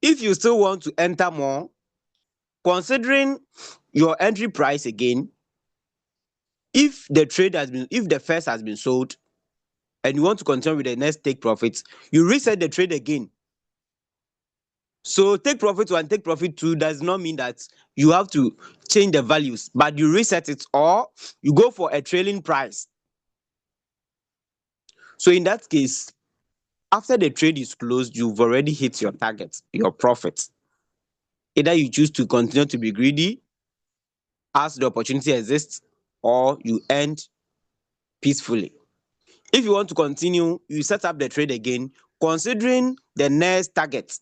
If you still want to enter more, considering your entry price again, if the first has been sold and you want to continue with the next take profit, you reset the trade again. So take profit one, take profit two does not mean that you have to change the values, but you reset it or you go for a trailing price. So in that case, after the trade is closed, you've already hit your target, your profit. Either you choose to continue to be greedy as the opportunity exists, or you end peacefully. If you want to continue, you set up the trade again, considering the next target.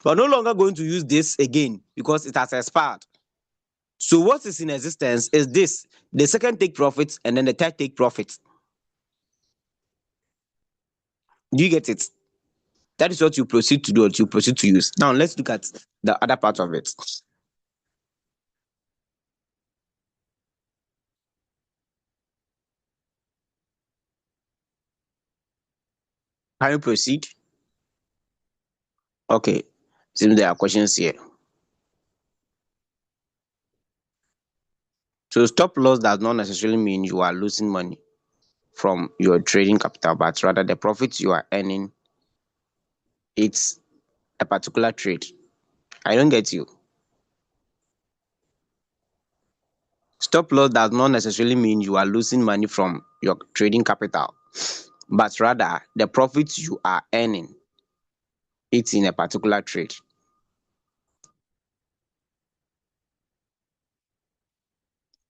You are no longer going to use this again because it has expired. So what is in existence is this: the second take profit and then the third take profit. Do you get it? That is what you proceed to do, what you proceed to use. Now let's look at the other part of it. Can you proceed? Okay. Seems there are questions here. So stop loss does not necessarily mean you are losing money from your trading capital, but rather the profits you are earning, it's a particular trade. I don't get you. Stop loss does not necessarily mean you are losing money from your trading capital, but rather the profits you are earning, it's in a particular trade.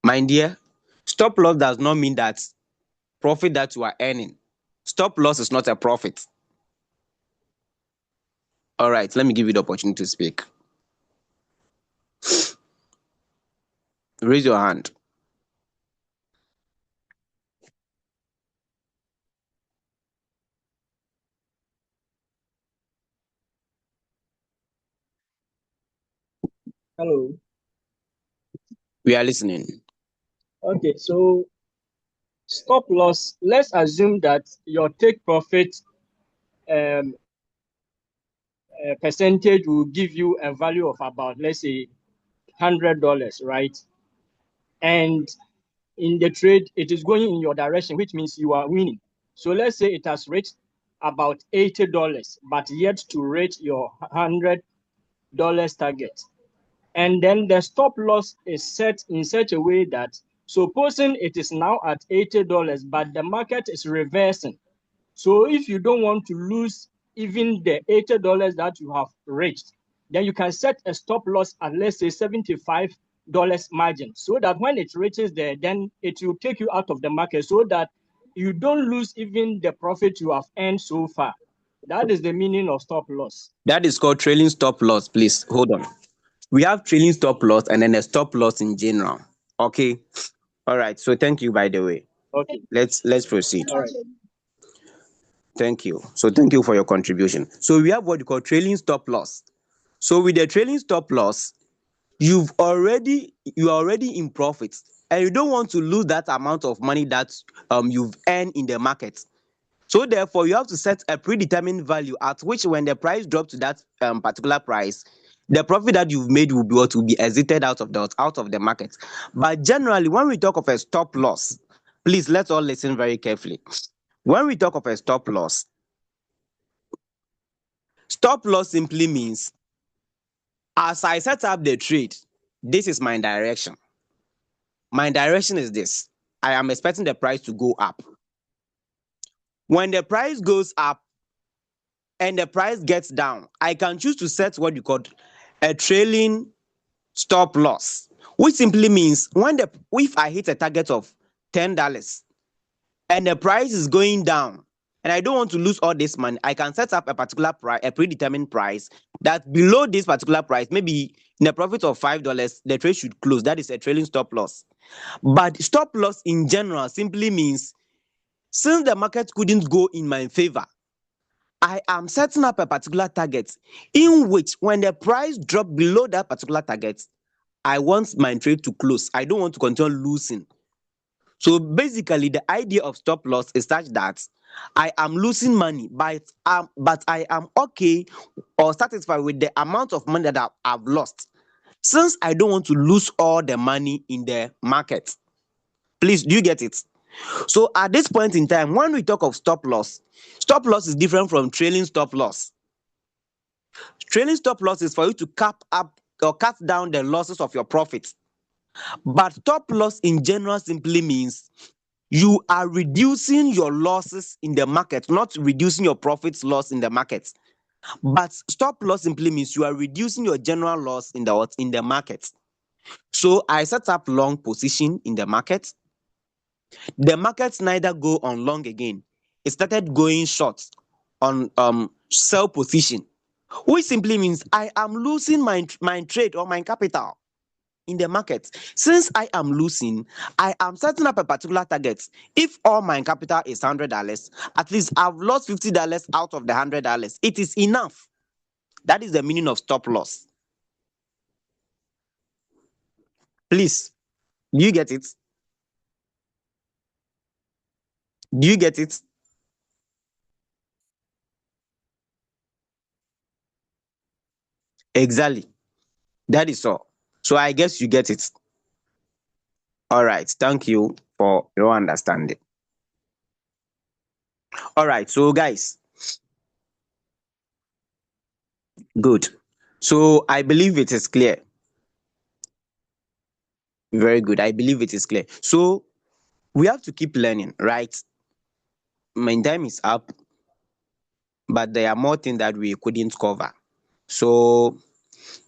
My dear, stop loss does not mean that profit that you are earning. Stop loss is not a profit. All right, let me give you the opportunity to speak. Raise your hand. Hello. We are listening. Okay, so stop loss. Let's assume that your take profit um, percentage will give you a value of about, let's say, $100, right? And in the trade, it is going in your direction, which means you are winning. So let's say it has reached about $80, but yet to reach your $100 target. And then the stop loss is set in such a way that supposing it is now at $80, but the market is reversing. So if you don't want to lose even the $80 that you have reached, then you can set a stop loss at, let's say, $75 margin, so that when it reaches there, then it will take you out of the market so that you don't lose even the profit you have earned so far. That is the meaning of stop loss. That is called trailing stop loss. Please hold on. We have trailing stop loss and then a stop loss in general. Okay. All right. So thank you, by the way. Okay. Let's proceed. All right. Thank you. So thank you for your contribution. So we have what you call trailing stop loss. So with the trailing stop loss, you are already in profit, and you don't want to lose that amount of money that you've earned in the market. So therefore, you have to set a predetermined value at which, when the price drops to that particular price, the profit that you've made will be what will be exited out of the market. But generally, when we talk of a stop loss, please let's all listen very carefully. When we talk of a stop loss simply means, as I set up the trade, this is my direction. My direction is this. I am expecting the price to go up. When the price goes up and the price gets down, I can choose to set what you call a trailing stop loss, which simply means if I hit a target of $10 and the price is going down and I don't want to lose all this money, I can set up a particular price, a predetermined price, that below this particular price, maybe in a profit of $5, the trade should close. That is a trailing stop loss. But stop loss in general simply means, since the market couldn't go in my favor, I am setting up a particular target in which, when the price drops below that particular target, I want my trade to close. I don't want to continue losing. So basically, the idea of stop loss is such that I am losing money, but I am okay or satisfied with the amount of money that I've lost, since I don't want to lose all the money in the market. Please, do you get it? So at this point in time, when we talk of stop loss is different from trailing stop loss. Trailing stop loss is for you to cap up or cut down the losses of your profits. But stop loss in general simply means you are reducing your losses in the market, not reducing your profits loss in the market. But stop loss simply means you are reducing your general loss in the market. So I set up long position in the market. The markets neither go on long again. It started going short on sell position, which simply means I am losing my trade or my capital in the market. Since I am losing, I am setting up a particular target. If all my capital is $100, at least I've lost $50 out of the $100. It is enough. That is the meaning of stop loss. Please, do you get it? Do you get it? Exactly. That is all. So I guess you get it. All right. Thank you for your understanding. All right. So, guys, good. So I believe it is clear. Very good. I believe it is clear. So we have to keep learning, right? My time is up, but there are more things that we couldn't cover. So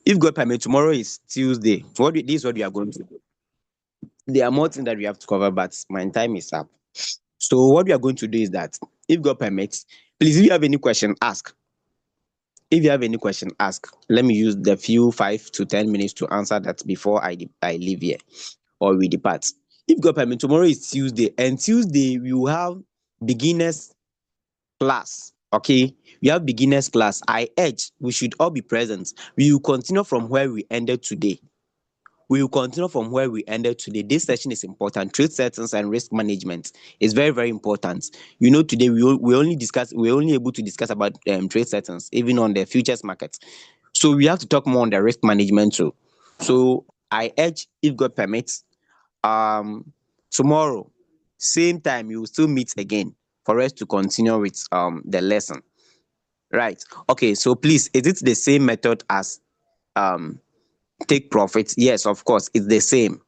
if God permit, tomorrow is Tuesday. So this is what we are going to do. There are more things that we have to cover, but my time is up. So what we are going to do is that if God permits, please, if you have any question, ask. If you have any question, ask. Let me use the few 5 to 10 minutes to answer that before I leave here or we depart. If God permit, tomorrow is Tuesday, and Tuesday we will have beginners class. Okay, we have beginners class. I urge we should all be present. We will continue from where we ended today. We will continue from where we ended today. This session is important. Trade settings and risk management is very, very important. Today we're only able to discuss about trade settings, even on the futures market. So we have to talk more on the risk management too. So I urge, if God permits, tomorrow, same time, we will still meet again for us to continue with the lesson. Right. Okay, so please, is it the same method as um take profits? Yes, of course, it's the same.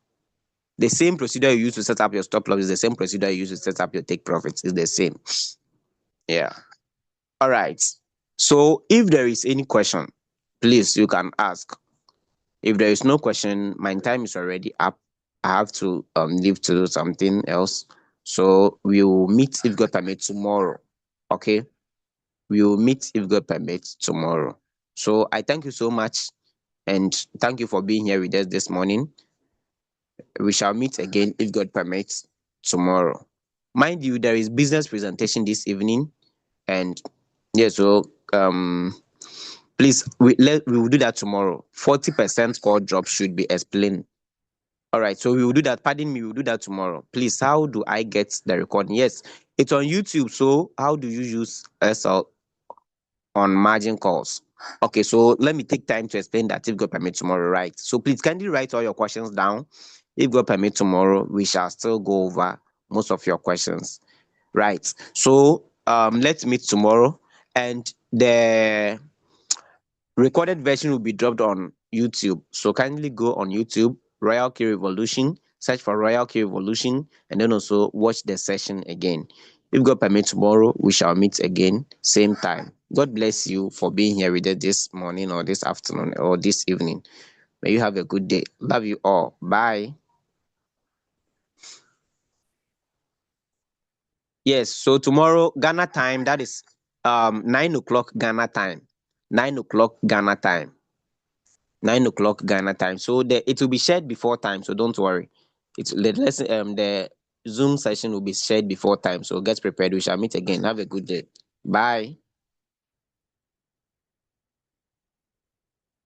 The same procedure you use to set up your stop loss is the same procedure you use to set up your take profits. It's the same. Yeah. All right. So if there is any question, please you can ask. If there is no question, my time is already up. I have to leave to do something else. So we will meet, if God permits, tomorrow. Okay? We will meet, if God permits, tomorrow. So I thank you so much, and thank you for being here with us this morning. We shall meet again, if God permits, tomorrow. Mind you, there is business presentation this evening, and yeah, so please, we will do that tomorrow. 40% call drop should be explained. All right, so we will do that. Pardon me, we will do that tomorrow. Please, how do I get the recording? Yes, it's on YouTube. So how do you use SL on margin calls? Okay, so let me take time to explain that, if God permit, tomorrow, right? So please kindly write all your questions down. If God permit, tomorrow we shall still go over most of your questions, right? So let's meet tomorrow, and the recorded version will be dropped on YouTube. So kindly go on YouTube, RoyalQ Revolution, search for RoyalQ Revolution, and then also watch the session again. If God permit, tomorrow we shall meet again, same time. God bless you for being here with us this morning or this afternoon or this evening. May you have a good day. Love you all. Bye. Yes, so tomorrow Ghana time, that is 9 o'clock Ghana time. 9 o'clock Ghana time. 9 o'clock Ghana time. So it will be shared before time, so don't worry. The Zoom session will be shared before time. So get prepared. We shall meet again. Have a good day. Bye.